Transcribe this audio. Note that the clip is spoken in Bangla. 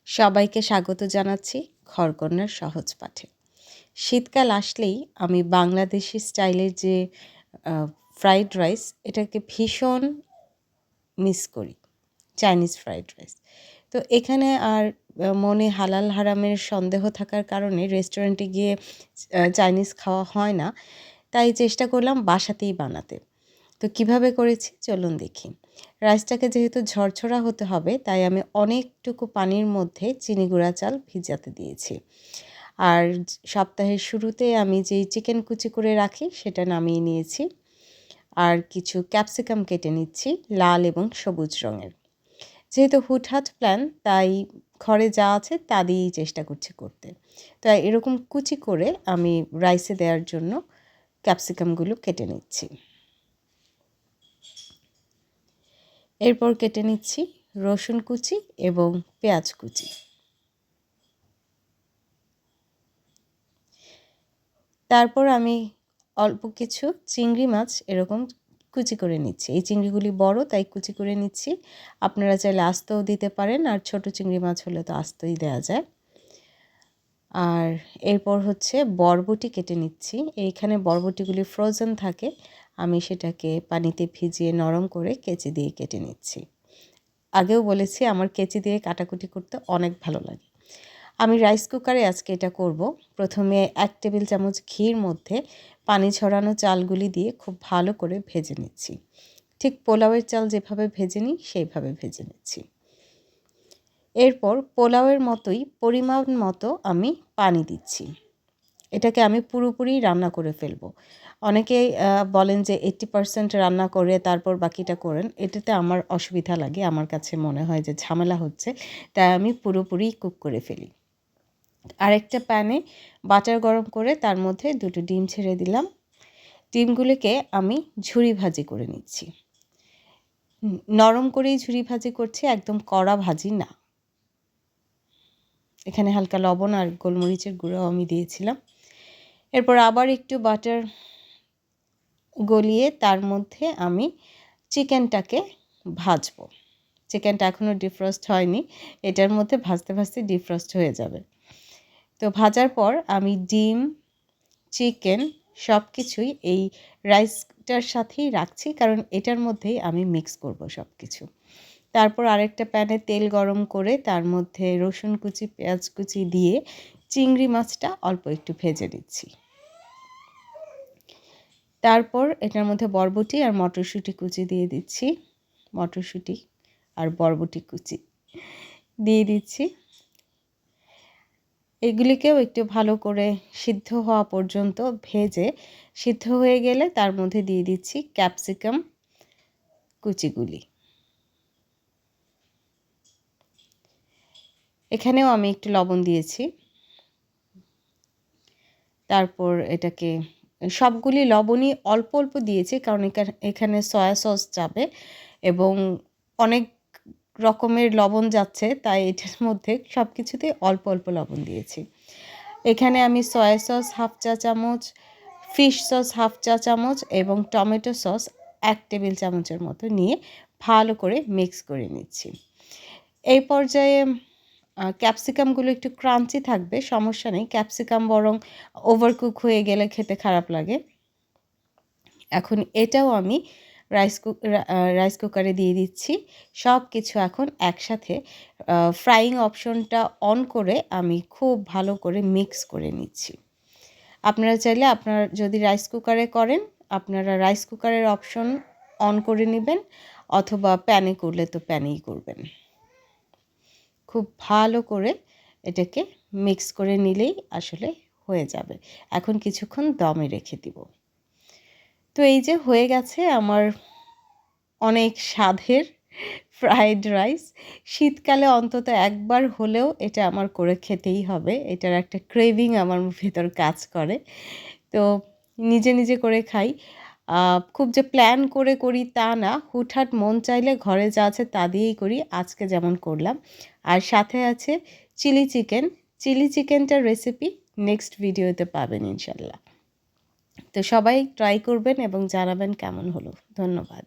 সবাইকে স্বাগত জানাচ্ছি ঘরকন্যার সহজ পাঠে। শীতকাল আসলেই আমি বাংলাদেশি স্টাইলের যে ফ্রাইড রাইস এটাকে ভীষণ মিস করি, চাইনিজ ফ্রাইড রাইস। তো এখানে আর মনে হালাল হারামের সন্দেহ থাকার কারণে রেস্টুরেন্টে গিয়ে চাইনিজ খাওয়া হয় না, তাই চেষ্টা করলাম বাসাতেই বানাতে। তো কিভাবে করেছি চলুন দেখি। রাইসটাকে যেহেতু ঝরঝরা হতে হবে তাই আমি অনেকটুকু পানির মধ্যে চিনি গুঁড়া চাল ভিজাতে দিয়েছি। আর সপ্তাহের শুরুতে আমি যেই চিকেন কুচি করে রাখি সেটা নামিয়ে নিয়েছি। আর কিছু ক্যাপসিকাম কেটে নিচ্ছি লাল এবং সবুজ রঙের। যেহেতু হুটহাট প্ল্যান তাই ঘরে যা আছে তা দিয়েই চেষ্টা করছি করতে। তাই এরকম কুচি করে আমি রাইসে দেওয়ার জন্য ক্যাপসিকামগুলো কেটে নিচ্ছি। এরপর কেটে নিচ্ছি রসুন কুচি এবং পেঁয়াজ কুচি। তারপর আমি অল্প কিছু চিংড়ি মাছ এরকম কুচি করে নিচ্ছি। এই চিংড়িগুলি বড় তাই কুচি করে নিচ্ছি। আপনারা চাইলে আস্তও দিতে পারেন, আর ছোট চিংড়ি মাছ হলে তো আস্তই দেওয়া যায়। আর এরপর হচ্ছে বরবটি কেটে নিচ্ছি। এইখানে বরবটিগুলি ফ্রোজেন থাকে, আমি সেটাকে পানিতে ভিজিয়ে নরম করে কেচি দিয়ে কেটে নিচ্ছি। আগেও বলেছি আমার কেচি দিয়ে কাটাকুটি করতে অনেক ভালো লাগে। আমি রাইস কুকারে আজকে এটা করব। প্রথমে 1 টেবিল চামচ ঘির মধ্যে পানি ঝরানো চালগুলি দিয়ে খুব ভালো করে ভেজে নিচ্ছি। ঠিক পোলাওয়ের চাল যেভাবে ভেজে নিই সেইভাবে ভেজে নিচ্ছি। এরপর পোলাওয়ের মতোই পরিমাণ মতো আমি পানি দিচ্ছি। এটাকে আমি পুরোপুরি রান্না করে ফেলবো। অনেকেই বলেন যে 80% রান্না করে তারপর বাকিটা করেন। এটাতে আমার অসুবিধা লাগে, আমার কাছে মনে হয় যে ঝামেলা হচ্ছে, তাই আমি পুরোপুরি কুক করে ফেলি। আরেকটা প্যানে বাটার গরম করে তার মধ্যে 2টো ডিম ছেড়ে দিলাম। ডিমগুলোকে আমি ঝুরি ভাজি করে নিচ্ছি। নরম করেই ঝুরি ভাজি করছি, একদম কড়া ভাজি না। এখানে হালকা লবণ আর গোলমরিচের গুঁড়ো আমি দিয়েছিলাম। এরপর আবার একটু বাটার গলিয়ে তার মধ্যে আমি চিকেনটাকে ভাজবো। চিকেনটা এখনও ডিফ্রস্ট হয়নি, এটার মধ্যে ভাজতে ভাজতে ডিফ্রস্ট হয়ে যাবে। তো ভাজার পর আমি ডিম, চিকেন সব কিছুই এই রাইসটার সাথেই রাখছি, কারণ এটার মধ্যেই আমি মিক্স করব সব কিছু। তারপর আরেকটা প্যানে তেল গরম করে তার মধ্যে রসুন কুচি, পেঁয়াজ কুচি দিয়ে চিংড়ি মাছটা অল্প একটু ভেজে নিচ্ছি। তারপর এটার মধ্যে বরবটি আর মটরশুঁটি কুচি দিয়ে দিচ্ছি। মটরশুঁটি আর বরবটি কুচি দিয়ে দিচ্ছি। এগুলিকেও একটু ভালো করে সিদ্ধ হওয়া পর্যন্ত ভেজে, সিদ্ধ হয়ে গেলে তার মধ্যে দিয়ে দিচ্ছি ক্যাপসিকাম কুচিগুলি। এখানেও আমি একটু লবণ দিয়েছি। তারপর এটাকে সবগুলি লবণই অল্প অল্প দিয়েছি, কারণ এখানে সয়া সস যাবে এবং অনেক রকমের লবণ যাচ্ছে, তাই এটার মধ্যে সব কিছুতেই অল্প অল্প লবণ দিয়েছি। এখানে আমি সয়া সস 1/2 চা চামচ, ফিশ সস 1/2 চা চামচ এবং টমেটো সস 1 টেবিল চামচের মতো নিয়ে ভালো করে মিক্স করে নিচ্ছি। এই পর্যায়ে ক্যাপসিকামগুলো একটু ক্রাঞ্চি থাকবে, সমস্যা নেই। ক্যাপসিকাম বরং ওভারকুক হয়ে গেলে খেতে খারাপ লাগে। এখন এটাও আমি রাইস কুকারে দিয়ে দিচ্ছি। সব কিছু এখন একসাথে ফ্রাইং অপশনটা অন করে আমি খুব ভালো করে মিক্স করে নিচ্ছি। আপনারা চাইলে আপনারা যদি রাইস কুকারে করেন, আপনারা রাইস কুকারের অপশন অন করে নেবেন, অথবা প্যানে করলে তো প্যানেই করবেন। খুব ভালো করে এটাকে মিক্স করে নিলেই আসলে হয়ে যাবে। এখন কিছুক্ষণ দমে রেখে দিব। তো এই যে হয়ে গেছে আমার অনেক স্বাদের ফ্রাইড রাইস। শীতকালে অন্তত একবার হলেও এটা আমার করে খেতেই হবে। এটার একটা ক্রেভিং আমার ভেতর কাজ করে। তো নিজে নিজে করে খাই। খুব যে প্ল্যান করে করি তা না, হুটহাট মন চাইলে ঘরে যা আছে তা দিয়েই করি, আজকে যেমন করলাম। আর সাথে আছে চিলি চিকেন। চিলি চিকেনটার রেসিপি নেক্সট ভিডিওতে পাবেন ইনশাল্লাহ। তো সবাই ট্রাই করবেন এবং জানাবেন কেমন হলো। ধন্যবাদ।